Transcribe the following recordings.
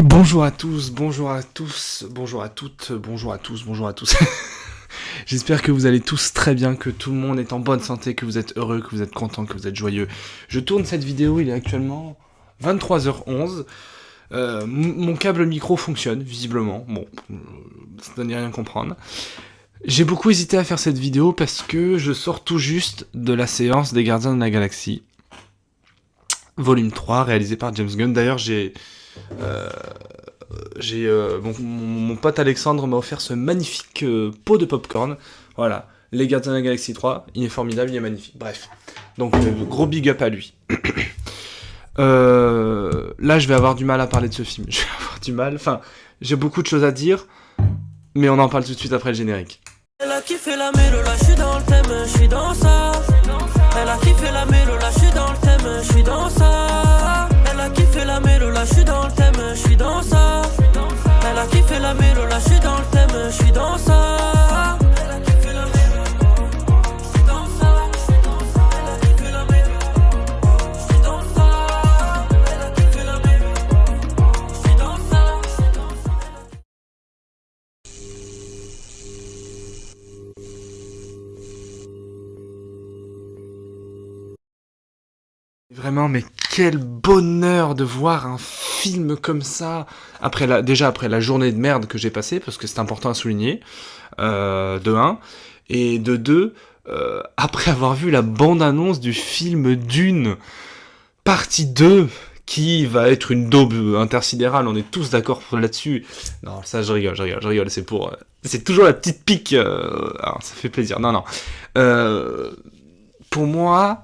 Bonjour à tous, bonjour à tous, bonjour à toutes, bonjour à tous, bonjour à tous. J'espère que vous allez tous très bien, que tout le monde est en bonne santé, que vous êtes heureux, que vous êtes content, que vous êtes joyeux. Je tourne cette vidéo, il est actuellement 23h11. Mon câble micro fonctionne, visiblement. Bon, ça ne donne rien à comprendre. J'ai beaucoup hésité à faire cette vidéo parce que je sors tout juste de la séance des Gardiens de la Galaxie. Volume 3, réalisé par James Gunn. D'ailleurs, mon pote Alexandre m'a offert ce magnifique pot de popcorn. Voilà, les Gardiens de la Galaxie 3, il est formidable, il est magnifique. Bref, donc gros big up à lui. Là, je vais avoir du mal à parler de ce film. Je vais avoir du mal, enfin, j'ai beaucoup de choses à dire, mais on en parle tout de suite après le générique. Elle a kiffé la mélo, là j'suis dans le thème, j'suis dans ça. Elle a kiffé la mélo, là j'suis dans le thème, j'suis dans ça. Elle a kiffé la mélo, là j'suis dans le thème, j'suis dans ça. Elle a kiffé la mélo, là j'suis dans le thème, j'suis dans ça. Elle a kiffé la mélo, j'suis dans ça. Elle a kiffé la mélo, j'suis dans ça. Elle a kiffé la mélo, j'suis dans ça. Vraiment, mais quel bonheur de voir un film comme ça, déjà après la journée de merde que j'ai passée, parce que c'est important à souligner, de 1, et de 2, après avoir vu la bande-annonce du film Dune, partie 2, qui va être une daube intersidérale, on est tous d'accord là-dessus. Non, ça je rigole, c'est toujours la petite pique, alors, ça fait plaisir, non. Pour moi...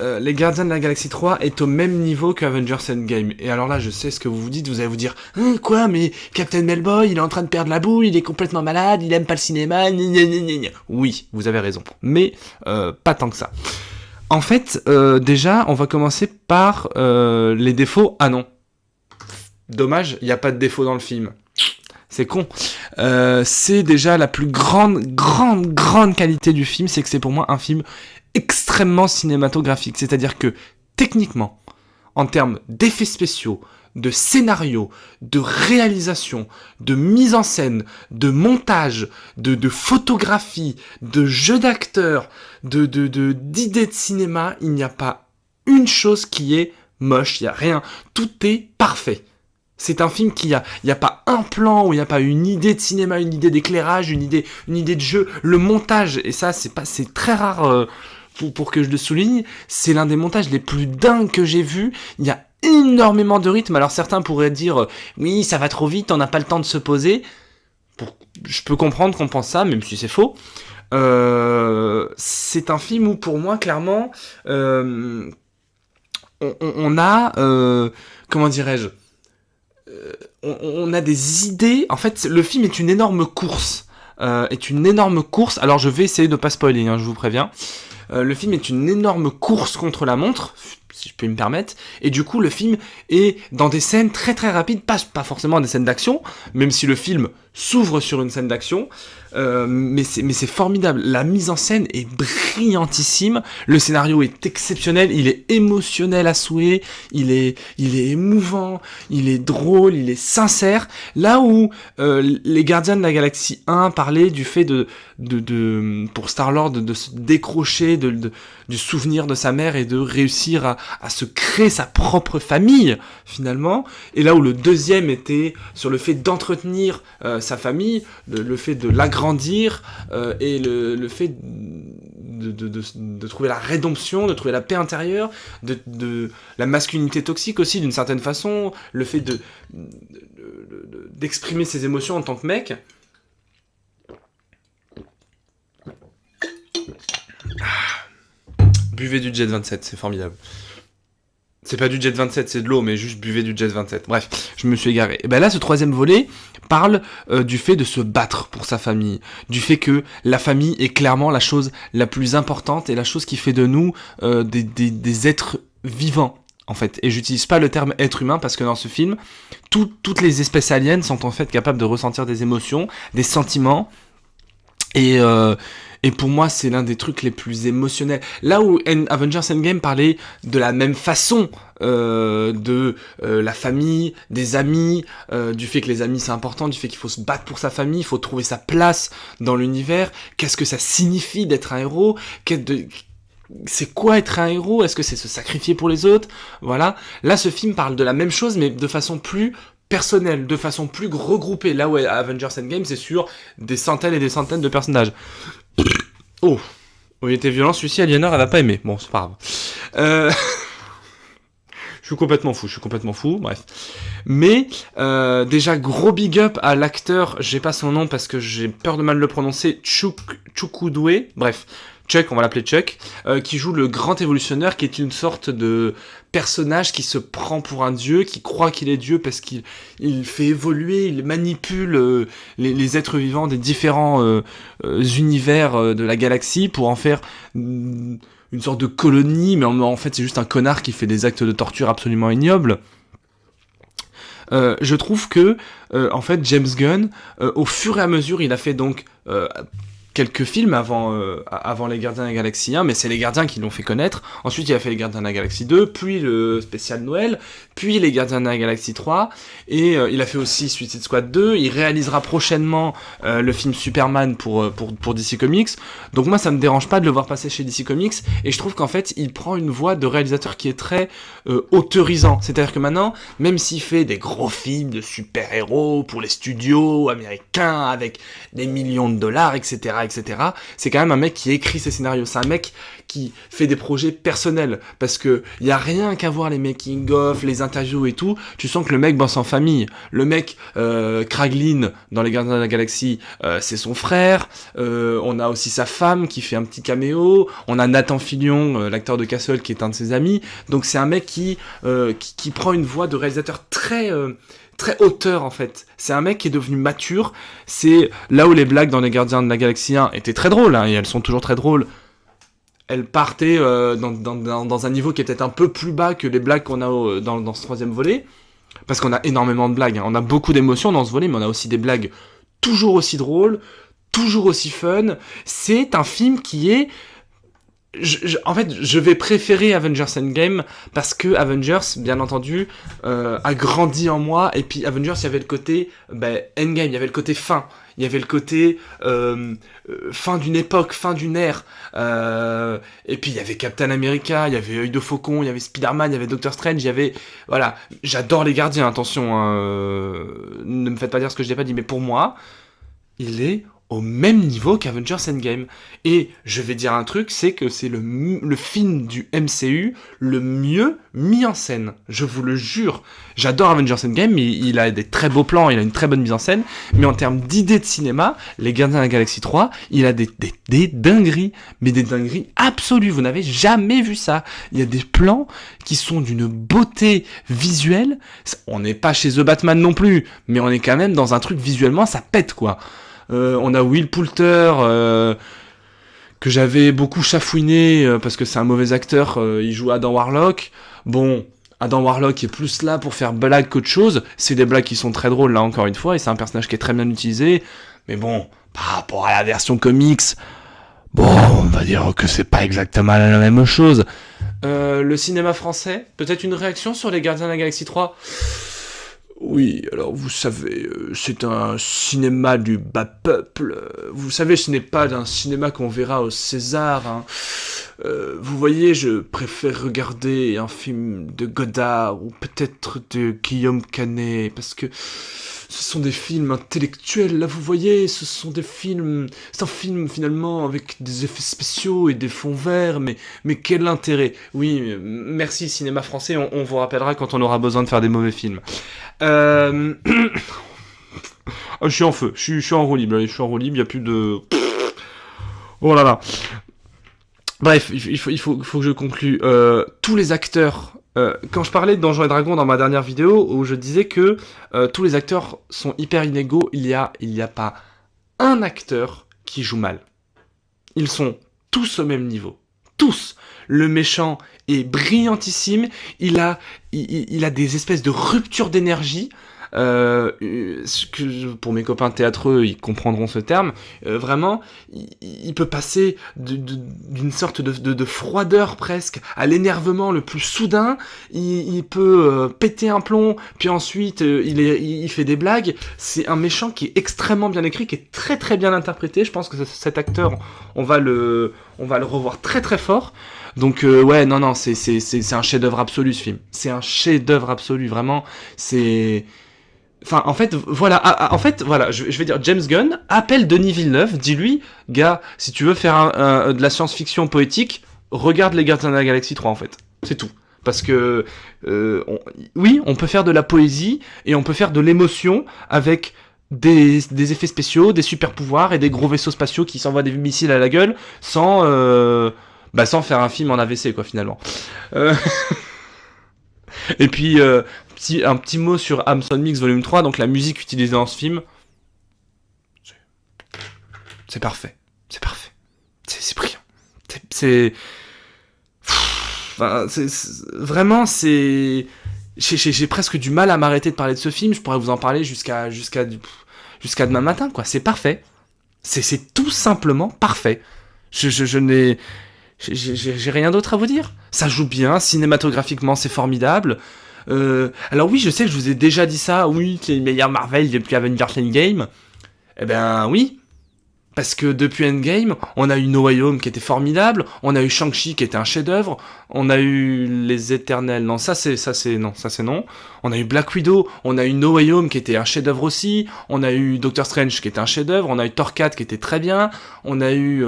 les Gardiens de la Galaxie 3 est au même niveau que Avengers Endgame. Et alors là, je sais ce que vous vous dites, vous allez vous dire quoi, mais Captain Melboy, il est en train de perdre la boule, il est complètement malade, il aime pas le cinéma, gna gna gna gna. Oui, vous avez raison, mais pas tant que ça. En fait, déjà, on va commencer par les défauts. Ah non, dommage, il n'y a pas de défaut dans le film. C'est con. C'est déjà la plus grande qualité du film, c'est que c'est pour moi un film extrêmement cinématographique. C'est-à-dire que, techniquement, en termes d'effets spéciaux, de scénario, de réalisation, de mise en scène, de montage, de photographie, de jeu d'acteurs, d'idées de cinéma, il n'y a pas une chose qui est moche, il n'y a rien. Tout est parfait. C'est un film il y a pas un plan où il n'y a pas une idée de cinéma, une idée d'éclairage, une idée de jeu, le montage, et ça c'est très rare pour que je le souligne, c'est l'un des montages les plus dingues que j'ai vu. Il y a énormément de rythme. Alors certains pourraient dire oui, ça va trop vite, on n'a pas le temps de se poser. Je peux comprendre qu'on pense ça, même si c'est faux. C'est un film où pour moi clairement on a comment dirais-je, on a des idées. En fait, le film est une énorme course. Alors, je vais essayer de pas spoiler, je vous préviens. Le film est une énorme course contre la montre, si je peux me permettre. Et du coup, le film est dans des scènes très très rapides, pas forcément des scènes d'action, même si le film s'ouvre sur une scène d'action. Mais c'est formidable. La mise en scène est brillantissime. Le scénario est exceptionnel. Il est émotionnel à souhait. Il est émouvant. Il est drôle. Il est sincère. Là où les Gardiens de la Galaxie 1 parlaient du fait pour Star-Lord de se décrocher du souvenir de sa mère et de réussir à se créer sa propre famille finalement. Et là où le deuxième était sur le fait d'entretenir sa famille, le fait de l'agrandir et le fait de trouver la rédemption, de trouver la paix intérieure, de la masculinité toxique aussi d'une certaine façon, le fait d'exprimer ses émotions en tant que mec. Buvez du Jet 27, c'est formidable. C'est pas du Jet 27, c'est de l'eau, mais juste buvez du Jet 27. Bref, je me suis égaré. Et ben là, ce troisième volet parle du fait de se battre pour sa famille, du fait que la famille est clairement la chose la plus importante et la chose qui fait de nous des êtres vivants, en fait. Et j'utilise pas le terme être humain parce que dans ce film, toutes les espèces aliens sont en fait capables de ressentir des émotions, des sentiments, et Et pour moi, c'est l'un des trucs les plus émotionnels. Là où Avengers Endgame parlait de la même façon de la famille, des amis, du fait que les amis c'est important, du fait qu'il faut se battre pour sa famille, il faut trouver sa place dans l'univers, qu'est-ce que ça signifie d'être un héros, c'est quoi être un héros, est-ce que c'est se sacrifier pour les autres, voilà. Là, ce film parle de la même chose, mais de façon plus personnelle, de façon plus regroupée. Là où Avengers Endgame, c'est sur des centaines et des centaines de personnages. Oh, il était violent, celui-ci, Aliénor, elle va pas aimer. Bon, c'est pas grave. Je suis complètement fou, bref. Mais, déjà, gros big up à l'acteur, j'ai pas son nom parce que j'ai peur de mal le prononcer, Chukudwe, bref, Chuck, on va l'appeler Chuck, qui joue le grand évolutionnaire, qui est une sorte de personnage qui se prend pour un dieu, qui croit qu'il est dieu parce qu'il fait évoluer, il manipule les êtres vivants des différents univers de la galaxie pour en faire une sorte de colonie, mais en fait c'est juste un connard qui fait des actes de torture absolument ignobles. Je trouve que en fait James Gunn, au fur et à mesure, il a fait donc quelques films avant les Gardiens de la Galaxie 1, mais c'est les Gardiens qui l'ont fait connaître. Ensuite, il a fait les Gardiens de la Galaxie 2, puis le spécial Noël, puis les Gardiens de la Galaxie 3, et il a fait aussi Suicide Squad 2. Il réalisera prochainement le film Superman pour DC Comics. Donc moi, ça me dérange pas de le voir passer chez DC Comics, et je trouve qu'en fait, il prend une voie de réalisateur qui est très autorisant. C'est-à-dire que maintenant, même s'il fait des gros films de super-héros pour les studios américains avec des millions de dollars, etc., c'est quand même un mec qui écrit ses scénarios, c'est un mec qui fait des projets personnels, parce que y a rien qu'à voir les making-of, les interviews et tout, tu sens que le mec bosse en famille. Le mec, Kraglin, dans les Gardiens de la Galaxie, c'est son frère, on a aussi sa femme qui fait un petit caméo, on a Nathan Fillion, l'acteur de Castle, qui est un de ses amis, donc c'est un mec qui prend une voix de réalisateur très auteur en fait. C'est un mec qui est devenu mature. C'est là où les blagues dans les Gardiens de la Galaxie 1 étaient très drôles, hein, et elles sont toujours très drôles. Elles partaient dans un niveau qui est peut-être un peu plus bas que les blagues qu'on a dans ce troisième volet, parce qu'on a énormément de blagues, hein. On a beaucoup d'émotions dans ce volet, mais on a aussi des blagues toujours aussi drôles, toujours aussi fun. C'est un film qui est... en fait, je vais préférer Avengers Endgame parce que Avengers, bien entendu, a grandi en moi. Et puis Avengers, il y avait le côté Endgame, il y avait le côté fin, il y avait le côté fin d'une époque, fin d'une ère. Et puis il y avait Captain America, il y avait Œil de Faucon, il y avait Spider-Man, il y avait Doctor Strange, il y avait... Voilà, j'adore les Gardiens, attention, ne me faites pas dire ce que je n'ai pas dit, mais pour moi, il est au même niveau qu'Avengers Endgame. Et je vais dire un truc, c'est que c'est le film du MCU le mieux mis en scène. Je vous le jure. J'adore Avengers Endgame, il a des très beaux plans, il a une très bonne mise en scène, mais en termes d'idées de cinéma, les Gardiens de la Galaxie 3, il a des dingueries, mais des dingueries absolues. Vous n'avez jamais vu ça. Il y a des plans qui sont d'une beauté visuelle. On n'est pas chez The Batman non plus, mais on est quand même dans un truc visuellement, ça pète quoi. On a Will Poulter, que j'avais beaucoup chafouiné parce que c'est un mauvais acteur, il joue Adam Warlock. Bon, Adam Warlock est plus là pour faire blague qu'autre chose. C'est des blagues qui sont très drôles là encore une fois, et c'est un personnage qui est très bien utilisé. Mais bon, par rapport à la version comics, bon, on va dire que c'est pas exactement la même chose. Le cinéma français, peut-être une réaction sur les Gardiens de la Galaxie 3 ? Oui, alors vous savez, c'est un cinéma du bas peuple. Vous savez, ce n'est pas un cinéma qu'on verra au César, hein. Vous voyez, je préfère regarder un film de Godard ou peut-être de Guillaume Canet, parce que ce sont des films intellectuels, là vous voyez, c'est un film finalement avec des effets spéciaux et des fonds verts, mais quel intérêt. Oui, merci cinéma français, on vous rappellera quand on aura besoin de faire des mauvais films. Je suis en feu, je suis en roue libre, il n'y a plus de... Oh là là. Bref, il faut que je conclue. Tous les acteurs... quand je parlais de Donjons et Dragons dans ma dernière vidéo, où je disais que tous les acteurs sont hyper inégaux, il y a pas un acteur qui joue mal. Ils sont tous au même niveau. Tous. Le méchant est brillantissime, il a des espèces de ruptures d'énergie Pour mes copains théâtreux, ils comprendront ce terme. Vraiment, il peut passer d'une sorte de froideur presque à l'énervement le plus soudain. Il peut péter un plomb, puis ensuite il fait des blagues. C'est un méchant qui est extrêmement bien écrit, qui est très très bien interprété. Je pense que cet acteur, on va le revoir très très fort. Donc ouais, non, c'est un chef-d'œuvre absolu ce film. C'est un chef-d'œuvre absolu, vraiment. Enfin, en fait, voilà, je vais dire, James Gunn appelle Denis Villeneuve, dis-lui, gars, si tu veux faire de la science-fiction poétique, regarde Les Gardiens de la Galaxie 3, en fait. C'est tout. Parce que, oui, on peut faire de la poésie, et on peut faire de l'émotion avec des effets spéciaux, des super pouvoirs, et des gros vaisseaux spatiaux qui s'envoient des missiles à la gueule, sans faire un film en AVC, quoi, finalement. Et puis, un petit mot sur Amson Mix Volume 3, donc la musique utilisée dans ce film, c'est parfait. C'est brillant. Vraiment, j'ai presque du mal à m'arrêter de parler de ce film, je pourrais vous en parler jusqu'à demain matin, quoi. C'est parfait. C'est tout simplement parfait. J'ai rien d'autre à vous dire. Ça joue bien, cinématographiquement c'est formidable. Alors oui, je sais que je vous ai déjà dit ça, oui, c'est le meilleur Marvel depuis Avengers Endgame. Eh ben oui, parce que depuis Endgame, on a eu No Way Home qui était formidable, on a eu Shang-Chi qui était un chef-d'œuvre, on a eu Les Éternels, non, ça c'est non. On a eu Black Widow, on a eu No Way Home qui était un chef-d'œuvre aussi, on a eu Doctor Strange qui était un chef-d'œuvre, on a eu Thor 4 qui était très bien, on a eu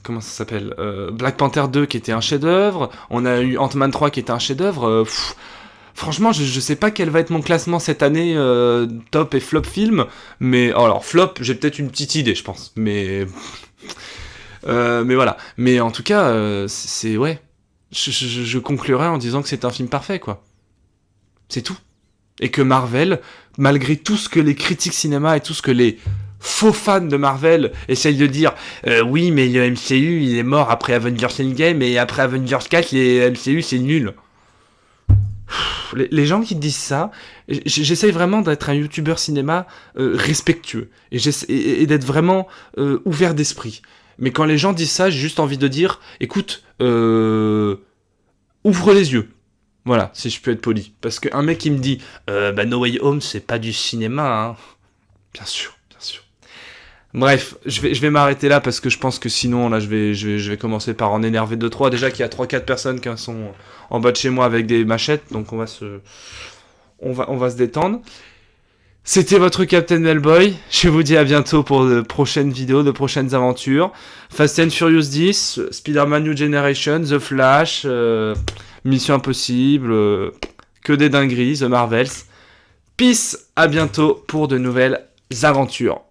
comment ça s'appelle, Black Panther 2 qui était un chef-d'œuvre, on a eu Ant-Man 3 qui était un chef-d'œuvre. Franchement, je sais pas quel va être mon classement cette année, top et flop film, mais alors flop, j'ai peut-être une petite idée, je pense, mais voilà. Mais en tout cas, c'est ouais, je conclurai en disant que c'est un film parfait, quoi. C'est tout. Et que Marvel, malgré tout ce que les critiques cinéma et tout ce que les faux fans de Marvel essayent de dire, oui, mais le MCU, il est mort après Avengers Endgame, et après Avengers 4, les MCU, c'est nul. Les gens qui disent ça, j'essaye vraiment d'être un youtubeur cinéma respectueux, et d'être vraiment ouvert d'esprit. Mais quand les gens disent ça, j'ai juste envie de dire, écoute, ouvre les yeux. Voilà, si je peux être poli. Parce qu'un mec qui me dit, No Way Home, c'est pas du cinéma, hein. Bien sûr. Bref, je vais m'arrêter là parce que je pense que sinon, là, je vais commencer par en énerver 2-3. Déjà qu'il y a 3-4 personnes qui sont en bas de chez moi avec des machettes, donc on va se détendre. C'était votre Captain Hellboy. Je vous dis à bientôt pour de prochaines vidéos, de prochaines aventures. Fast and Furious 10, Spider-Man New Generation, The Flash, Mission Impossible, que des dingueries, The Marvels. Peace, à bientôt pour de nouvelles aventures.